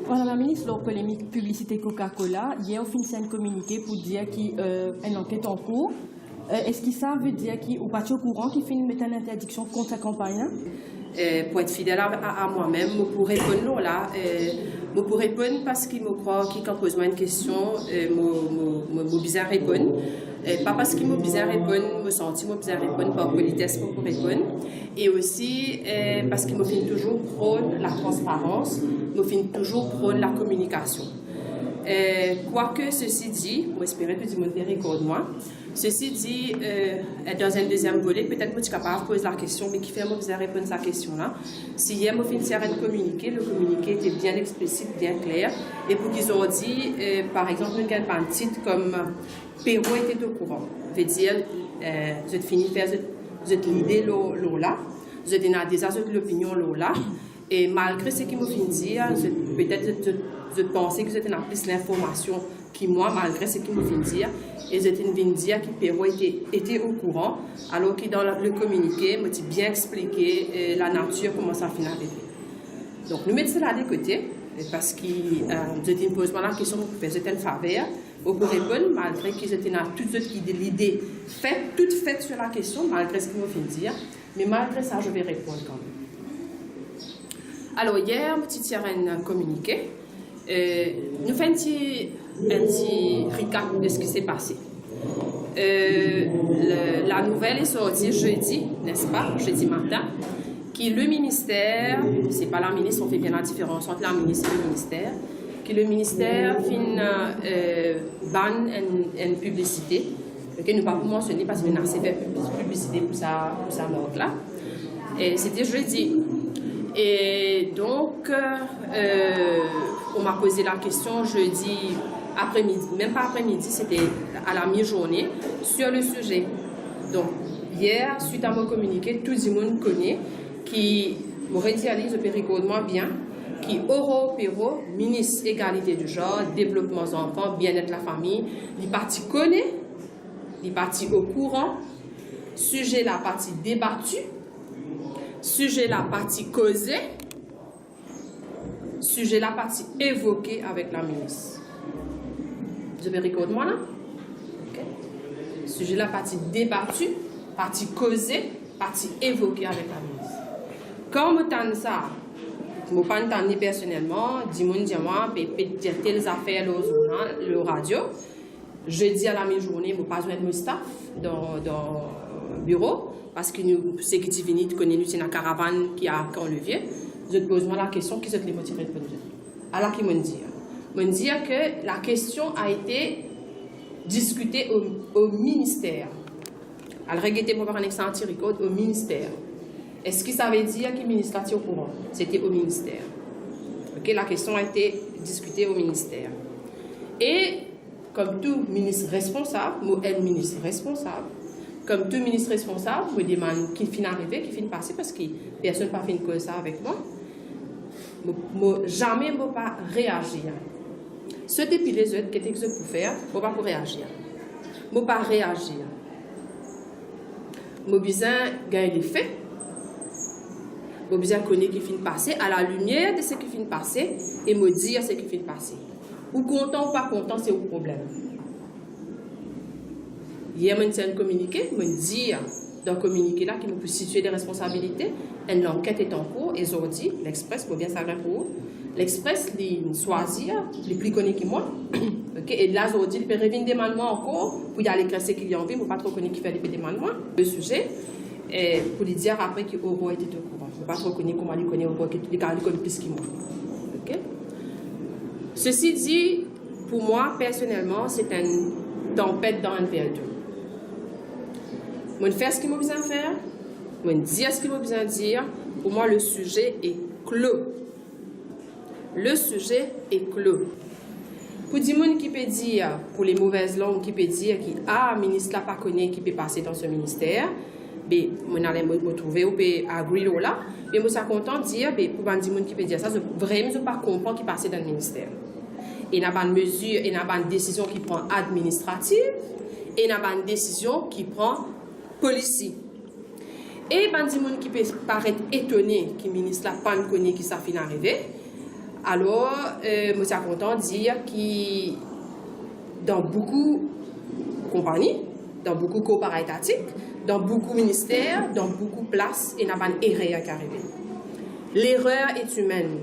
Madame la ministre, lors polémique publicité Coca-Cola, hier, on finit un communiqué pour dire qu'il y a une enquête en cours. Est-ce que ça veut dire qu'il n'est pas au courant qu'il finit mettre une interdiction contre sa campagne? Pour être fidèle à moi-même, je pourrais répondre là. Je pourrais répondre parce que je crois qu'il pose une question, je bizarre répondre. Pas parce qu'il me bizarre répondre, je sens que bizarre répondre par politesse pour répondre. Et aussi parce qu'il me fait toujours prône la transparence, me fait toujours prône la communication. Quoique ceci dit, j'espère que tout le monde regarde moi. Ceci dit, dans un deuxième volet, peut-être que je suis capable de poser la question, mais qui fait moi répondre à cette question-là. Si hier, je finis un communiqué, le communiqué était bien explicite, bien clair, et pour qu'ils ont dit, par exemple, nous avons un titre comme Pérou était au courant. Ça veut dire, vous êtes fini de faire, vous êtes l'idée là, vous êtes dans déjà l'opinion là, et malgré ce qu'ils m'ont fait dire, peut-être je pensais que c'était plus l'information qui moi, malgré ce qu'ils m'ont fait dire, et j'étais venu dire que Pérou était au courant, alors que dans le communiqué, je bien expliqué la nature, comment ça finit arrivé. Donc nous mettons cela de côté, parce que je pose la question pour faire une faveur, pour répondre, malgré que j'étais dans toute l'idée toute faite sur la question, malgré ce qu'ils m'ont fait dire, mais malgré ça, je vais répondre quand même. Alors hier, je tiré un communiqué. Nous faisons un petit recap de ce qui s'est passé. La nouvelle est sortie jeudi, n'est-ce pas, jeudi matin, que le ministère, c'est pas la ministre, on fait bien la différence entre la ministre et le ministère, que le ministère banne une publicité, que nous ne pouvons pas mentionner parce qu'on a assez fait publicité pour sa mort-là. C'était jeudi. Et donc, on m'a posé la question jeudi après-midi, même pas après-midi, c'était à la mi-journée, sur le sujet. Donc, hier, suite à mon communiqué, tout le monde connaît qui m'aurait dit, allez, je peux reconnaître bien, qui Péro, ministre égalité du genre, développement des enfants, bien-être de la famille, les partis connaît, les partis au courant, sujet la partie débattue, sujet la partie causée, sujet la partie évoquée avec la ministre. Je vais recorder moi là. Okay. Sujet la partie débattue, partie causée, partie évoquée avec la ministre. Quand on entend ça, je ne pas entendre personnellement, dis-moi, dire telles affaires le radio. Jeudi à la mi-journée, je n'ai pas besoin de mon staff dans le bureau. Parce que nous, ceux qui viennent, nous connaissons une caravane qui a quand le vieux. Je te pose la question, qui est les motivés de nous? Alors qu'ils m'ont dit. M'ont dit que la question a été discutée au ministère. Alors, regardez pour avoir un exemple au ministère. Est-ce que ça veut dire que le ministère était au courant? C'était au ministère. Okay? La question a été discutée au ministère. Et comme tout ministre responsable, moi, un ministre responsable, comme tout ministre responsable, je me demande qui finit arriver, qui finit passer, parce que personne n'a pas fait une cause ça avec moi. Jamais je ne peux pas réagir. Ce depuis les autres, qu'est-ce que je peux faire? Je ne peux pas réagir. Je ne peux pas réagir. Je suis besoin de gagner les faits. Je suis besoin de connaître ce qui finit passer, à la lumière de ce qui finit passer, et me dire ce qui finit passer. Ou content ou pas content, c'est le problème. Hier, je me communiqué, je me dis dans le communiqué là qu'il me peut situer des responsabilités. Une enquête est en cours et aujourd'hui, l'Express, pour bien savoir pour vous, l'Express, les choisir, les plus connus que moi. Okay? Et là, aujourd'hui, il peut revenir des demandements encore pour y aller classer qu'il y a envie, mais pas trop connaître qui fait des demandements. Le sujet, et pour lui dire après que Oro était au courant. Je ne pas trop connaître comment il connaît Oro, qu'il connaît plus que moi. Okay? Ceci dit, pour moi, personnellement, c'est une tempête dans un verre d'eau. Je vais faire ce qu'il m'a besoin de faire, je vais dire ce qu'il m'a besoin de dire. Pour moi, le sujet est clos. Le sujet est clos. Pour des gens qui peuvent dire, pour les mauvaises langues, qui peuvent dire que le ministre n'a pas connu qui peut passer dans ce ministère, je vais me trouver au agree là. Mais je suis content de dire, pour des gens qui peuvent dire ça, je vraiment ne pas comprendre qui passe dans le ministère. Il n'y a pas de mesure, il n'y a pas de décision qui prend administrative, et il n'y a pas de décision qui prend policier. Et ben, des gens qui peuvent paraître étonnés que le ministre n'a pas connu qui ça finit arrivé. Alors, je suis content de dire que dans beaucoup de compagnies, dans beaucoup de coopératives étatiques, dans beaucoup de ministères, dans beaucoup de places, il n'y a pas d'erreur qui arrive. L'erreur est humaine.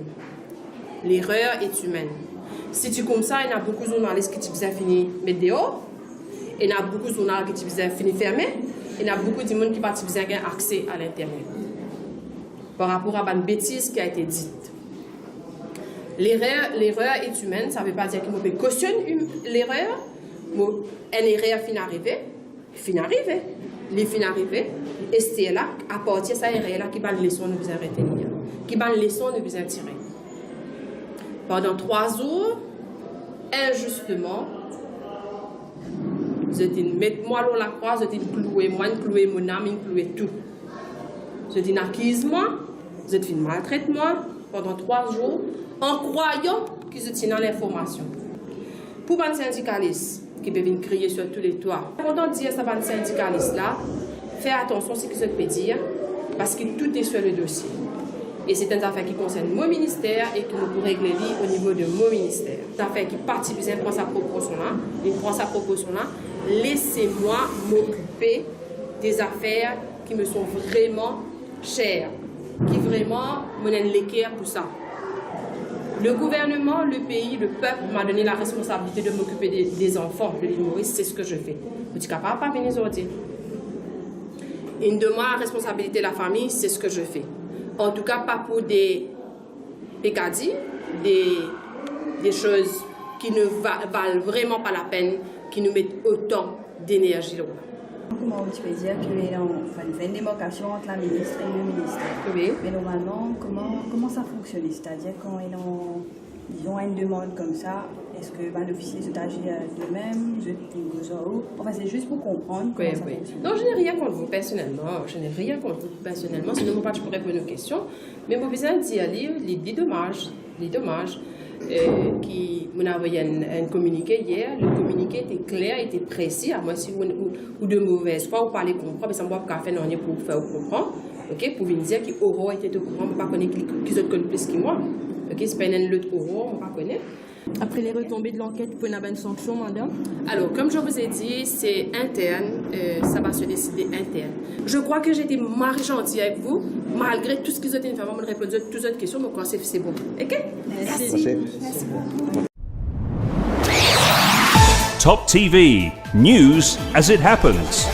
L'erreur est humaine. Si tu comme ça, il y a beaucoup de journalistes qui ont fini mettre dehors, il y a beaucoup de journalistes qui ont fini fermer, il y a beaucoup de monde qui ont accès à l'Internet. Par rapport à une bêtise qui a été dite. L'erreur est humaine, ça ne veut pas dire qu'il faut cautionner l'erreur. Une erreur fin arrivée. Les fin arrivés, et c'est là, à partir de cette erreur-là, qui va une leçon nous retenir, qui va une leçon nous tirer. Pendant 3 jours, injustement, je dis, mettez-moi l'eau la croix, je dis, clouez mon âme, clouez tout. Je dis, acquise-moi, je dis, maltraite-moi pendant 3 jours, en croyant que je tiens dans l'information. Pour un syndicaliste qui peut venir crier sur tous les toits, pendant de dire ça va un syndicaliste là, fais attention à ce que je peux dire, parce que tout est sur le dossier. Et c'est une affaire qui concerne mon ministère et que nous pouvons régler au niveau de mon ministère. C'est une affaire qui partie bien prend sa proportion là, il prend sa proportion là. Laissez-moi m'occuper des affaires qui me sont vraiment chères, qui vraiment me donnent l'équerre pour ça. Le gouvernement, le pays, le peuple m'a donné la responsabilité de m'occuper des enfants de l'île Maurice, c'est ce que je fais. Vous dites capable pas venir aujourd'hui. Il me demande la responsabilité de la famille, c'est ce que je fais. En tout cas, pas pour des pécadilles, des choses qui ne valent vraiment pas la peine, qui nous mettent autant d'énergie là. Comment tu peux dire qu'il y a une démarcation entre la ministre et le ministère? Oui. Mais normalement, comment ça fonctionne? C'est-à-dire quand ils ont une demande comme ça, est-ce que l'officier s'agit de même? Enfin, c'est juste pour comprendre comment ça fonctionne. Non, je n'ai rien contre vous personnellement. Sinon, je pourrais répondre aux questions. Mais je besoin de dire les dommages. Qui m'a envoyé un communiqué hier. Le communiqué était clair, était précis. À moi, si ou de mauvaise foi, ou parler comprendre, mais ça ne va pas faire rien pour faire comprendre. Ok, pour venir dire qu'il aura été au courant, je ne connais pas qui autres connaissent plus que moi. Ok, c'est pas un autre aura, je ne connais pas. Après les retombées de l'enquête, vous pouvez avoir une sanction, madame? Alors, comme je vous ai dit, c'est interne, ça va se décider interne. Je crois que j'ai été mal gentille avec vous, malgré tout ce qu'ils ont été fait, me répondre à toutes les questions, mais quoi, c'est bon. Ok? Merci. Top TV, news as it happens.